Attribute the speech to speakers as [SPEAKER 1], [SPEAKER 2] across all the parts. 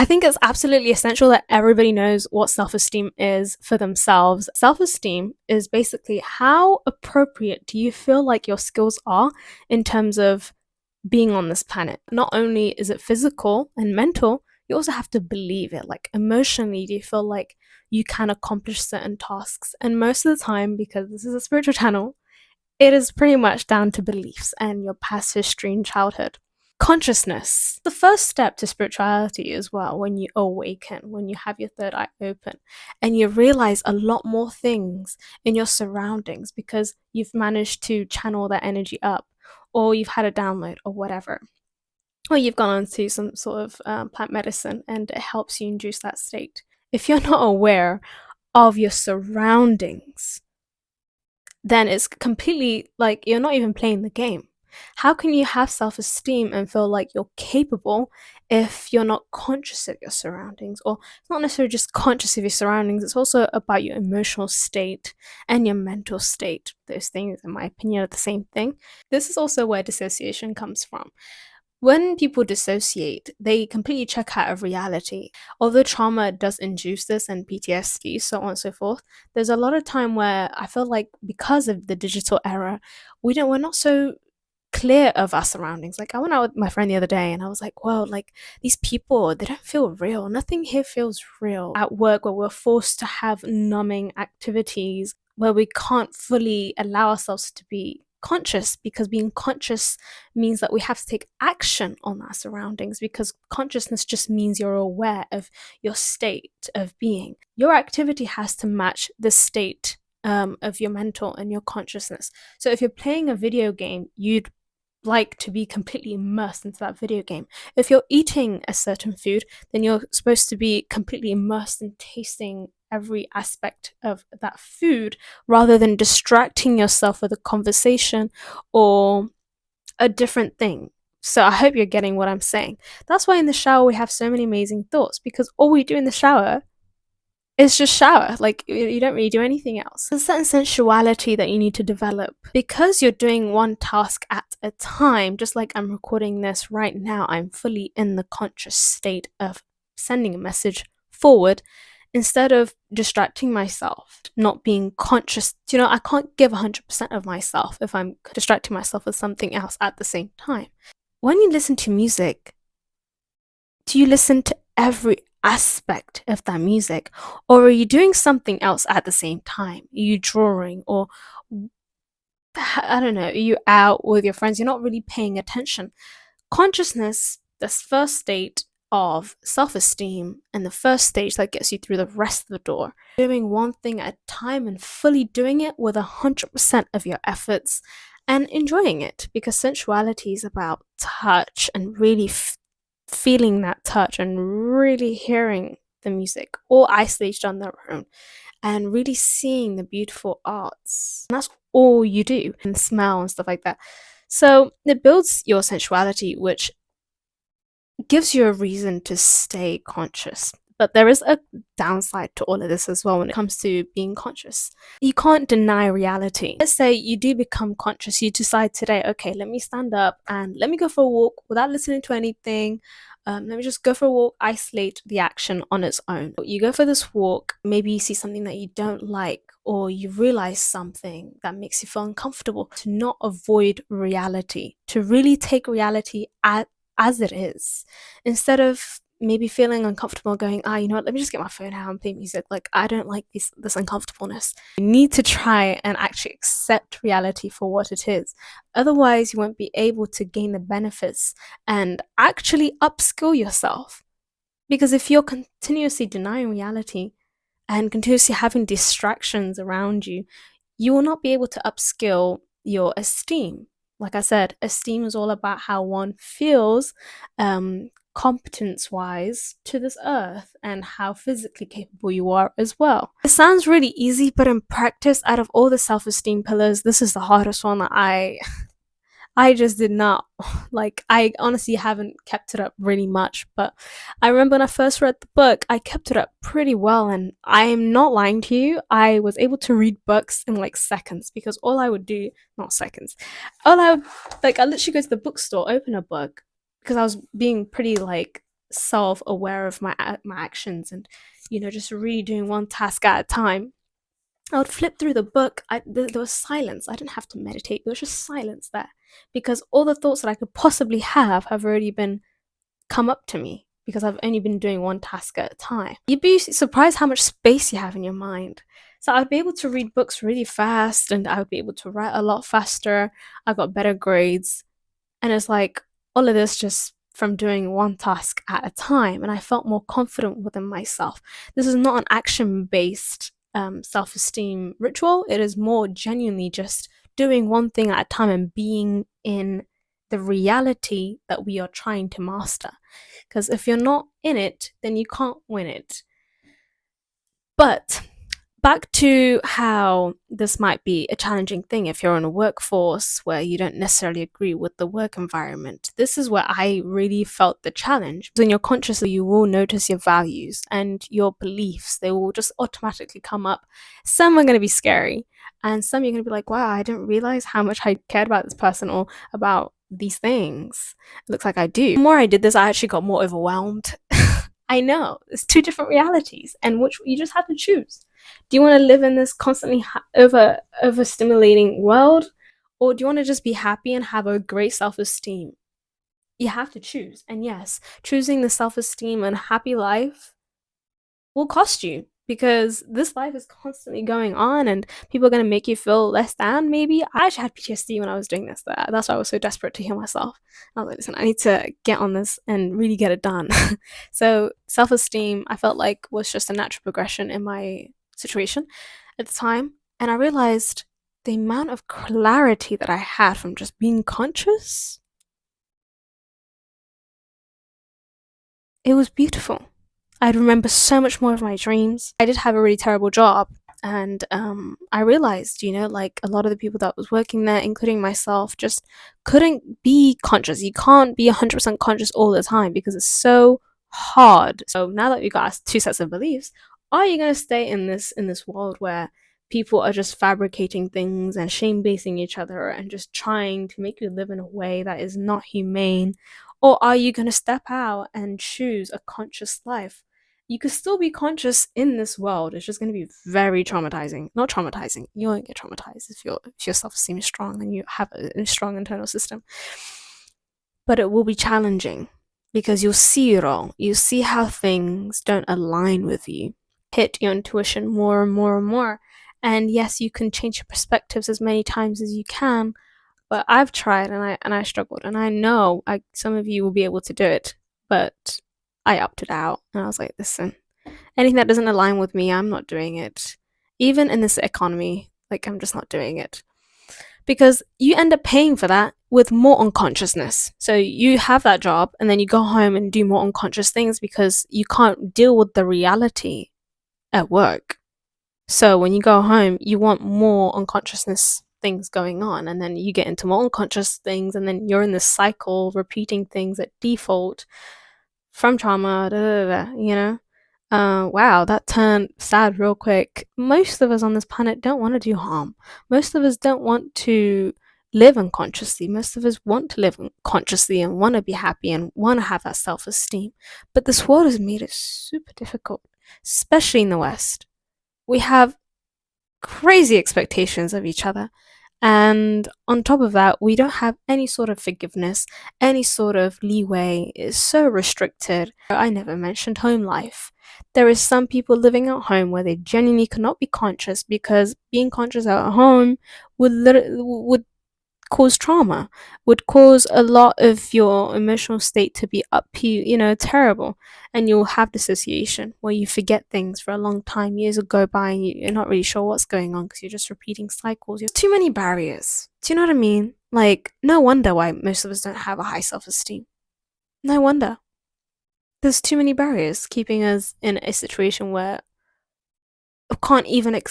[SPEAKER 1] I think it's absolutely essential that everybody knows what self esteem is for themselves. Self esteem is basically how appropriate do you feel like your skills are in terms of being on this planet. Not only is it physical and mental, you also have to believe it. Like emotionally, do you feel like you can accomplish certain tasks? And most of the time, because this is a spiritual channel, it is pretty much down to beliefs and your past history in childhood. Consciousness. The first step to spirituality as well, when you awaken, when you have your third eye open, and you realize a lot more things in your surroundings because you've managed to channel that energy up, or you've had a download, or whatever. Or you've gone on to some sort of plant medicine and it helps you induce that state. If you're not aware of your surroundings, then it's completely like you're not even playing the game. How can you have self esteem and feel like you're capable if you're not conscious of your surroundings? Or it's not necessarily just conscious of your surroundings, it's also about your emotional state and your mental state. Those things, in my opinion, are the same thing. This is also where dissociation comes from. When people dissociate, they completely check out of reality. Although trauma does induce this and PTSD, so on and so forth, there's a lot of time where I feel like because of the digital era, we're not so clear of our surroundings. Like I went out with my friend the other day and I was like, whoa, like these people, they don't feel real. Nothing here feels real. At work where we're forced to have numbing activities where we can't fully allow ourselves to be conscious, because being conscious means that we have to take action on our surroundings, because consciousness just means you're aware of your state of being. Your activity has to match the state of your mental and your consciousness. So if you're playing a video game, you'd like to be completely immersed into that video game. If you're eating a certain food, then you're supposed to be completely immersed in tasting every aspect of that food rather than distracting yourself with a conversation or a different thing. So I hope you're getting what I'm saying. That's why in the shower we have so many amazing thoughts, because all we do in the shower is just shower. Like you don't really do anything else. There's a certain sensuality that you need to develop because you're doing one task at a time. Just like I'm recording this right now, I'm fully in the conscious state of sending a message forward instead of distracting myself, not being conscious. I can't give 100% of myself if I'm distracting myself with something else at the same time. When you listen to music, do you listen to every aspect of that music, or are you doing something else at the same time? Are you drawing, or I don't know, are you out with your friends? You're not really paying attention. Consciousness, this first state of self-esteem and the first stage that gets you through the rest of the door, doing one thing at a time and fully doing it with 100% of your efforts and enjoying it, because sensuality is about touch and really feeling that touch and really hearing the music all isolated on their own and really seeing the beautiful arts. And that's all you do, and smell and stuff like that. So it builds your sensuality, which gives you a reason to stay conscious. But there is a downside to all of this as well when it comes to being conscious. You can't deny reality. Let's say you do become conscious. You decide today, okay, let me stand up and let me go for a walk without listening to anything. Let me just go for a walk, isolate the action on its own. You go for this walk, maybe you see something that you don't like, or you realize something that makes you feel uncomfortable. To not avoid reality, to really take reality as it is, instead of maybe feeling uncomfortable going, you know what, let me just get my phone out and play music. Like, I don't like this uncomfortableness. You need to try and actually accept reality for what it is. Otherwise, you won't be able to gain the benefits and actually upskill yourself. Because if you're continuously denying reality and continuously having distractions around you, you will not be able to upskill your esteem. Like I said, esteem is all about how one feels competence wise to this earth and how physically capable you are as well. It sounds really easy, but in practice, out of all the self-esteem pillars, this is the hardest one that I just did not like. I honestly haven't kept it up really much, but I remember when I first read the book, I kept it up pretty well, and I'm not lying to you, I was able to read books in like seconds, because all I would do, not seconds, all I would, like, I literally go to the bookstore, open a book, because I was being pretty like self-aware of my actions, and just really doing one task at a time. I would flip through the book. There was silence. I didn't have to meditate. There was just silence there, because all the thoughts that I could possibly have already been come up to me, because I've only been doing one task at a time. You'd be surprised how much space you have in your mind. So I'd be able to read books really fast, and I would be able to write a lot faster. I got better grades. And it's like all of this just from doing one task at a time. And I felt more confident within myself. This is not an action based self esteem ritual. It is more genuinely just doing one thing at a time and being in the reality that we are trying to master. Because if you're not in it, then you can't win it. But back to how this might be a challenging thing if you're in a workforce where you don't necessarily agree with the work environment. This is where I really felt the challenge. In your consciously, you will notice your values and your beliefs. They will just automatically come up. Some are going to be scary, and some you're going to be like, wow, I didn't realize how much I cared about this person or about these things. It looks like I do. The more I did this, I actually got more overwhelmed. I know it's two different realities, and which you just have to choose. Do you want to live in this constantly overstimulating world, or do you want to just be happy and have a great self-esteem? You have to choose. And yes, choosing the self-esteem and happy life will cost you, because this life is constantly going on and people are going to make you feel less than. Maybe I actually had PTSD when I was doing this. That's why I was so desperate to heal myself. I was like, listen, I need to get on this and really get it done. So self-esteem, I felt like, was just a natural progression in my situation at the time. And I realized the amount of clarity that I had from just being conscious, it was beautiful. I'd remember so much more of my dreams. I did have a really terrible job, and I realized, like a lot of the people that was working there, including myself, just couldn't be conscious. You can't be 100% conscious all the time because it's so hard. So now that we've got our two sets of beliefs, are you going to stay in this world where people are just fabricating things and shame basing each other and just trying to make you live in a way that is not humane? Or are you going to step out and choose a conscious life? You could still be conscious in this world. It's just going to be very traumatizing. Not traumatizing. You won't get traumatized if your self-esteem is strong and you have a strong internal system. But it will be challenging because you'll see it all. You see how things don't align with you. Hit your intuition more and more and more. And yes, you can change your perspectives as many times as you can, but I've tried and I struggled, and I know some of you will be able to do it, but I opted out and I was like, listen, anything that doesn't align with me, I'm not doing it. Even in this economy, like, I'm just not doing it, because you end up paying for that with more unconsciousness. So you have that job and then you go home and do more unconscious things because you can't deal with the reality at work. So when you go home, you want more unconsciousness things going on, and then you get into more unconscious things, and then you're in this cycle repeating things at default from trauma. Wow, that turned sad real quick. Most of us on this planet don't want to do harm. Most of us don't want to live unconsciously. Most of us want to live consciously and want to be happy and want to have that self-esteem. But this world has made it super difficult, especially in the West. We have crazy expectations of each other. And on top of that, we don't have any sort of forgiveness, any sort of leeway. It's so restricted. I never mentioned home life. There is some people living at home where they genuinely cannot be conscious because being conscious at home would cause trauma, would cause a lot of your emotional state to be terrible. And you'll have dissociation where you forget things for a long time. Years will go by and you're not really sure what's going on because you're just repeating cycles. You have too many barriers. Do you know what I mean? Like, no wonder why most of us don't have a high self-esteem. No wonder. There's too many barriers keeping us in a situation where we can't even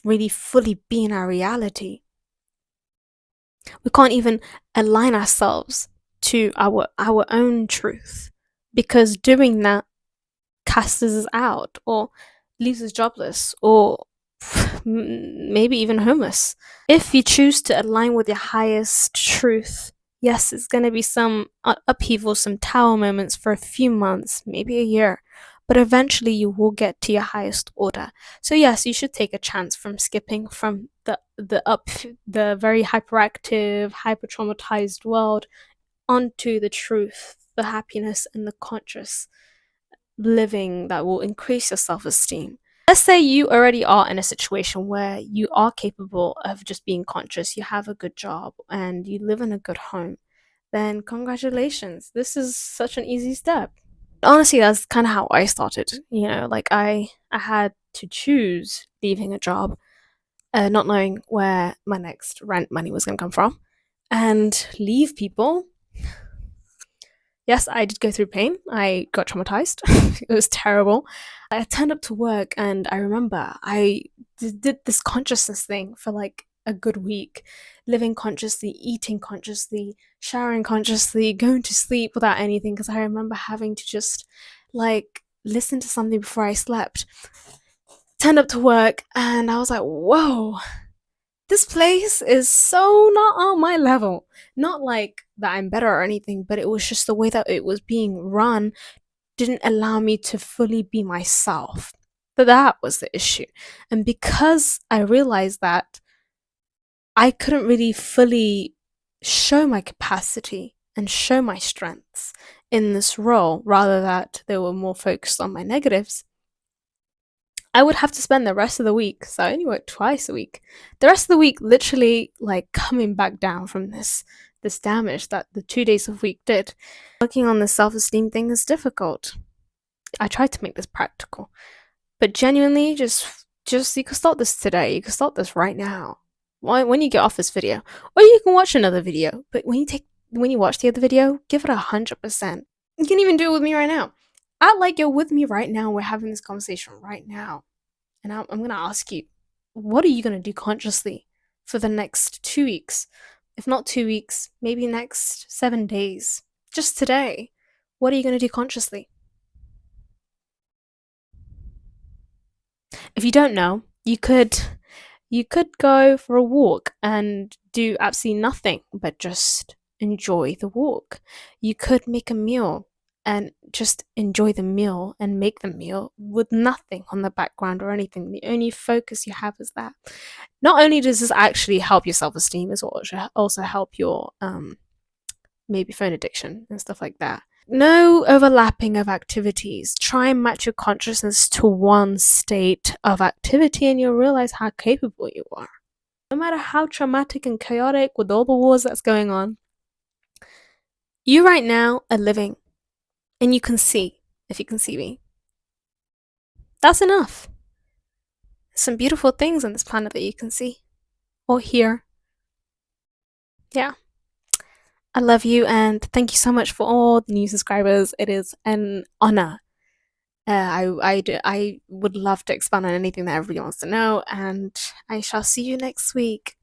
[SPEAKER 1] really fully be in our reality. We can't even align ourselves to our own truth, because doing that casts us out or leaves us jobless or maybe even homeless. If you choose to align with your highest truth, Yes, it's going to be some upheaval, some tower moments for a few months, maybe a year, but eventually you will get to your highest order. So yes, you should take a chance from skipping from the very hyperactive, hyper traumatized world onto the truth, the happiness, and the conscious living that will increase your self esteem. Let's say you already are in a situation where you are capable of just being conscious, you have a good job, and you live in a good home. Then, congratulations. This is such an easy step. Honestly, that's kind of how I started. Like I had to choose leaving a job, not knowing where my next rent money was going to come from, and leave people. Yes, I did go through pain. I got traumatized. It was terrible. I turned up to work and I remember I did this consciousness thing for like a good week, living consciously, eating consciously, showering consciously, going to sleep without anything because I remember having to just like listen to something before I slept. Turned up to work and I was like, whoa, this place is so not on my level. Not like that I'm better or anything, but it was just the way that it was being run didn't allow me to fully be myself. But that was the issue. And because I realized that I couldn't really fully show my capacity and show my strengths in this role, rather that they were more focused on my negatives, I would have to spend the rest of the week, so I only work twice a week. The rest of the week literally like coming back down from this damage that the 2 days of week did. Working on the self-esteem thing is difficult. I tried to make this practical. But genuinely just you can start this today. You can start this right now. When you get off this video. Or you can watch another video. But when you watch the other video, give it 100%. You can even do it with me right now. Act like you're with me right now. We're having this conversation right now. And I'm going to ask you, what are you going to do consciously for the next 2 weeks? If not 2 weeks, maybe next 7 days. Just today. What are you going to do consciously? If you don't know, you could go for a walk and do absolutely nothing but just enjoy the walk. You could make a meal and just enjoy the meal and make the meal with nothing on the background or anything. The only focus you have is that. Not only does this actually help your self-esteem, it will also help your maybe phone addiction and stuff like that. No overlapping of activities. Try and match your consciousness to one state of activity and you'll realize how capable you are. No matter how traumatic and chaotic with all the wars that's going on, you right now are living and you can see, if you can see me. That's enough. There's some beautiful things on this planet that you can see or hear. Yeah. I love you and thank you so much for all the new subscribers. It is an honor. I would love to expand on anything that everybody wants to know, and I shall see you next week.